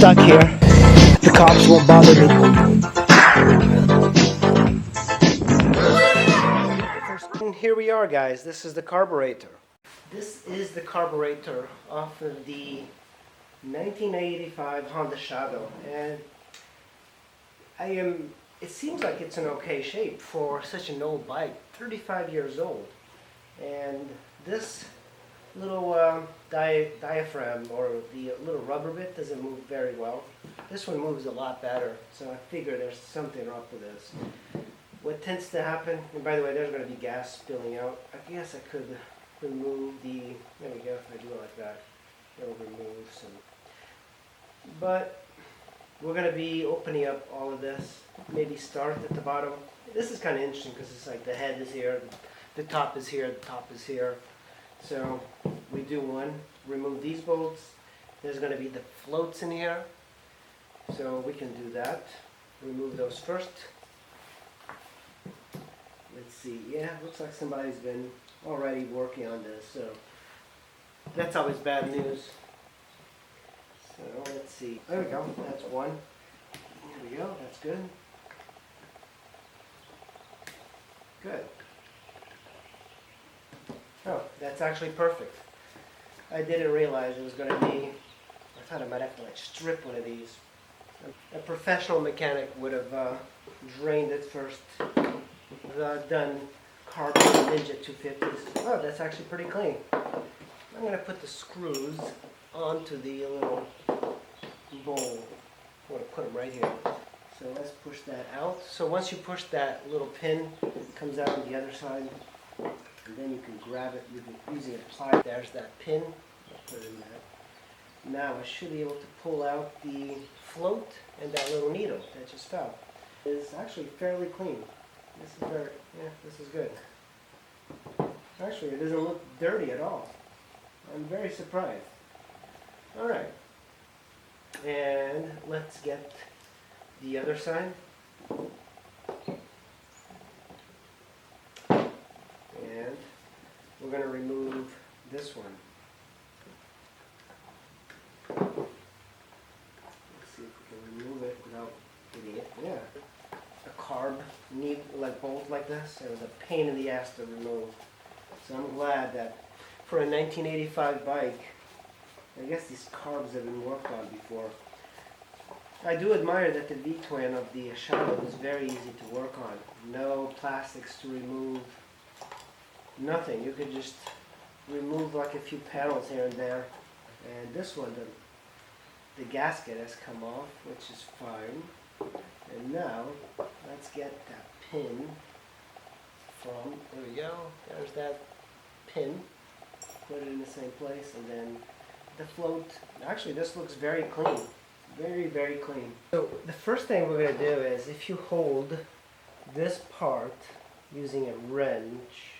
stuck here. The cops won't bother me. And here we are, guys. This is the carburetor. This is the carburetor off of the 1985 Honda Shadow, and it seems like it's in okay shape for such an old bike, 35 years old. And this little diaphragm, or the little rubber bit, doesn't move very well. This one moves a lot better, so I figure there's something up with this. What tends to happen, and by the way, there's going to be gas spilling out. I guess I could remove there we go, if I do it like that, it'll remove some. But we're going to be opening up all of this, maybe start at the bottom. This is kind of interesting because it's like the head is here, the top is here, the top is here. So we do one, remove these bolts. There's going to be the floats in here, so we can do that. Remove those first. Let's see, yeah, looks like somebody's been already working on this, so that's always bad news. So let's see, there we go, that's one. There we go, that's good. Good. Oh, that's actually perfect. I didn't realize it was going to be, I thought I might have to like strip one of these. A professional mechanic would have drained it first. Done carbon Ninja 250s. Oh, that's actually pretty clean. I'm going to put the screws onto the little bowl. I'm going to put them right here. So let's push that out. So once you push that little pin, it comes out on the other side. And then you can grab it using a plier. There's that pin. I'll put it in there. Now I should be able to pull out the float and that little needle that just fell. It's actually fairly clean. This is good. Actually, it doesn't look dirty at all. I'm very surprised. Alright. And let's get the other side. And we're going to remove this one. Let's see if we can remove it without getting it. Yeah. A carb like bolt like this, it was a pain in the ass to remove. So I'm glad that for a 1985 bike, I guess these carbs have been worked on before. I do admire that the V-twin of the Shadow is very easy to work on. No plastics to remove, nothing. You could just remove like a few panels here and there. And this one, the gasket has come off, which is fine. And now, let's get that pin from, there we go, there's that pin. Put it in the same place, and then the float. Actually, this looks very clean. Very, very clean. So the first thing we're going to do is, if you hold this part using a wrench,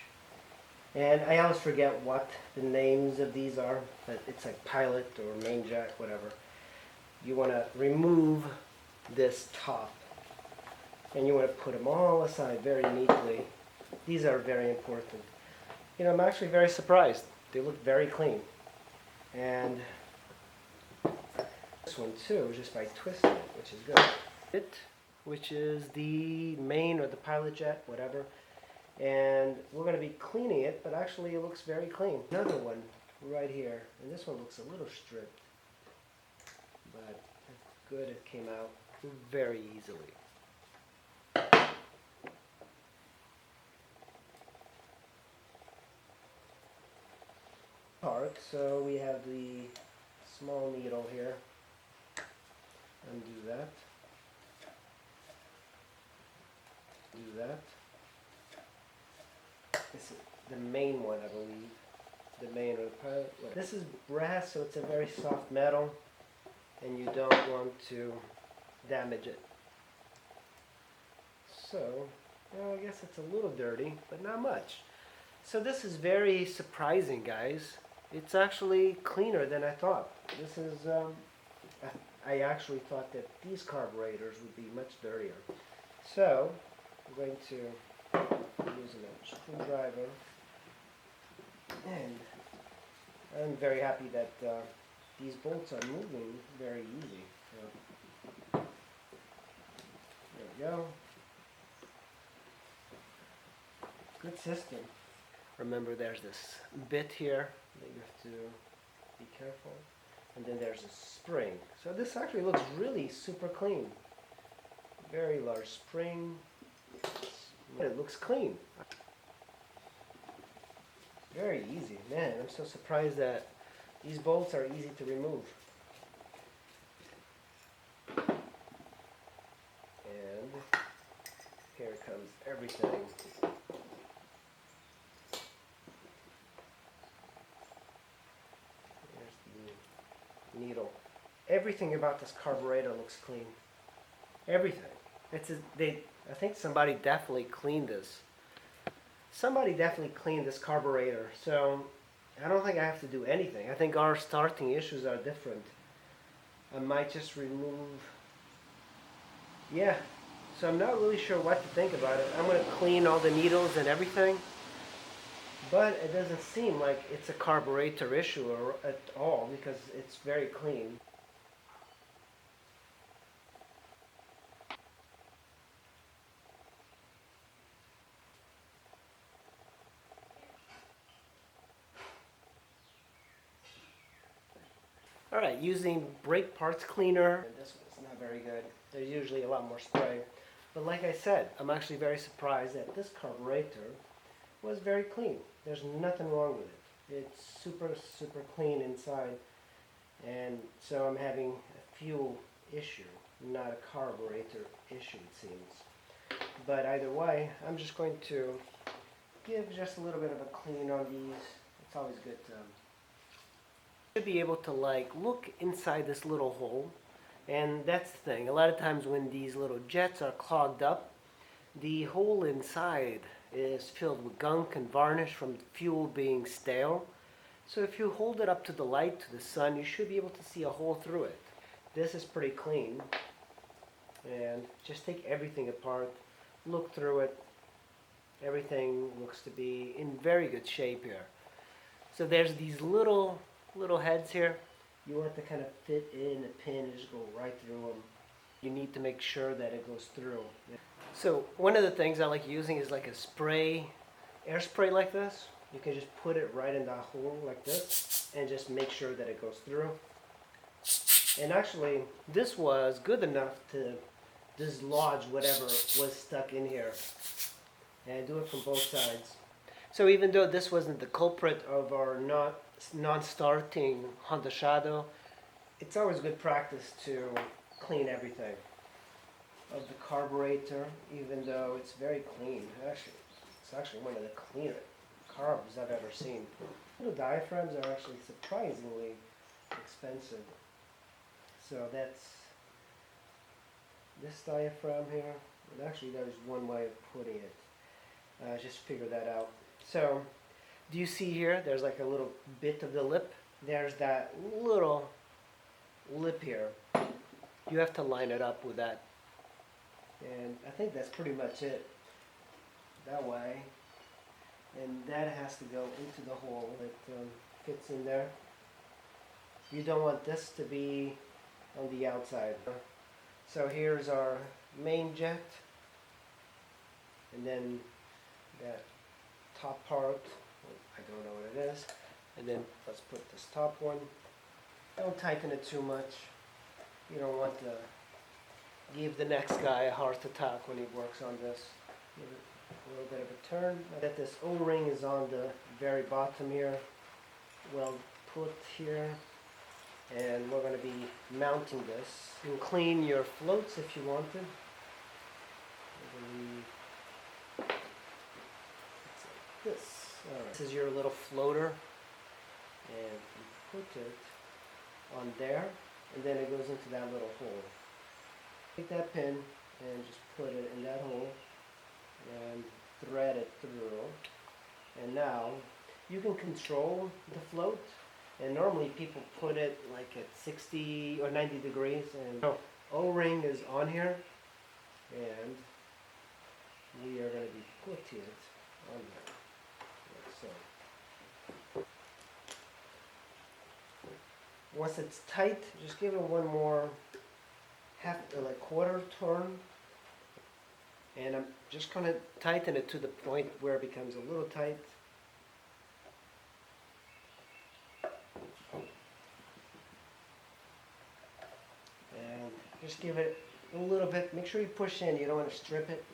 and I always forget what the names of these are, but it's like pilot or main jack, whatever. You want to remove this top, and you want to put them all aside very neatly. These are very important. You know, I'm actually very surprised. They look very clean. And this one too, just by twisting it, which is good. Which is the main or the pilot jet, whatever. And we're going to be cleaning it, but actually it looks very clean. Another one right here, and this one looks a little stripped, but it's good. It came out very easily. Part, so we have the small needle here. Undo that. Do that. This is the main one, I believe. The main or the pilot. This is brass, so it's a very soft metal, and you don't want to damage it. So, well, I guess it's a little dirty, but not much. So this is very surprising, guys. It's actually cleaner than I thought. This is, I actually thought that these carburetors would be much dirtier. So, I'm going to use a screwdriver, and I'm very happy that these bolts are moving very easy. There we go. Good system. Remember, there's this bit here that you have to be careful. And then there's a spring. So this actually looks really super clean. Very large spring. It looks clean. Very easy. Man, I'm so surprised that these bolts are easy to remove. And here comes everything. There's the needle. Everything about this carburetor looks clean. Everything. I think somebody definitely cleaned this. Somebody definitely cleaned this carburetor. So I don't think I have to do anything. I think our starting issues are different. I might just remove. Yeah. So I'm not really sure what to think about it. I'm going to clean all the needles and everything. But it doesn't seem like it's a carburetor issue at all because it's very clean. Alright, using brake parts cleaner. And this one's not very good. There's usually a lot more spray. But like I said, I'm actually very surprised that this carburetor was very clean. There's nothing wrong with it. It's super, super clean inside. And so I'm having a fuel issue, not a carburetor issue, it seems. But either way, I'm just going to give just a little bit of a clean on these. It's always good to should be able to look inside this little hole, and that's the thing. A lot of times when these little jets are clogged up, the hole inside is filled with gunk and varnish from fuel being stale. So if you hold it up to the light, to the sun, you should be able to see a hole through it. This is pretty clean, and just take everything apart, look through it. Everything looks to be in very good shape here. So there's these little heads here. You want to kind of fit in a pin and just go right through them. You need to make sure that it goes through. So one of the things I like using is like a spray, air spray like this. You can just put it right in that hole like this and just make sure that it goes through. And actually, this was good enough to dislodge whatever was stuck in here. And do it from both sides. So even though this wasn't the culprit of our non-starting Honda Shadow, it's always good practice to clean everything of the carburetor, even though it's very clean. Actually, it's actually one of the cleaner carbs I've ever seen. The diaphragms are actually surprisingly expensive. So that's this diaphragm here. And actually, there's one way of putting it. Just figure that out. So, do you see here, there's like a little bit of the lip? There's that little lip here. You have to line it up with that. And I think that's pretty much it. That way. And that has to go into the hole. It fits in there. You don't want this to be on the outside. So here's our main jet. And then that top part, I don't know what it is. And then let's put this top one. Don't tighten it too much. You don't want to give the next guy a heart attack when he works on this. Give it a little bit of a turn. That this O-ring is on the very bottom here. Well put here. And we're going to be mounting this. You can clean your floats if you wanted. This. Right. This is your little floater, and you put it on there, and then it goes into that little hole. Take that pin and just put it in that hole and thread it through. And now you can control the float, and normally people put it like at 60 or 90 degrees, and O-ring is on here, and we are going to be putting it on there. So once it's tight, just give it one more like quarter turn. And I'm just going to tighten it to the point where it becomes a little tight. And just give it a little bit. Make sure you push in. You don't want to strip it.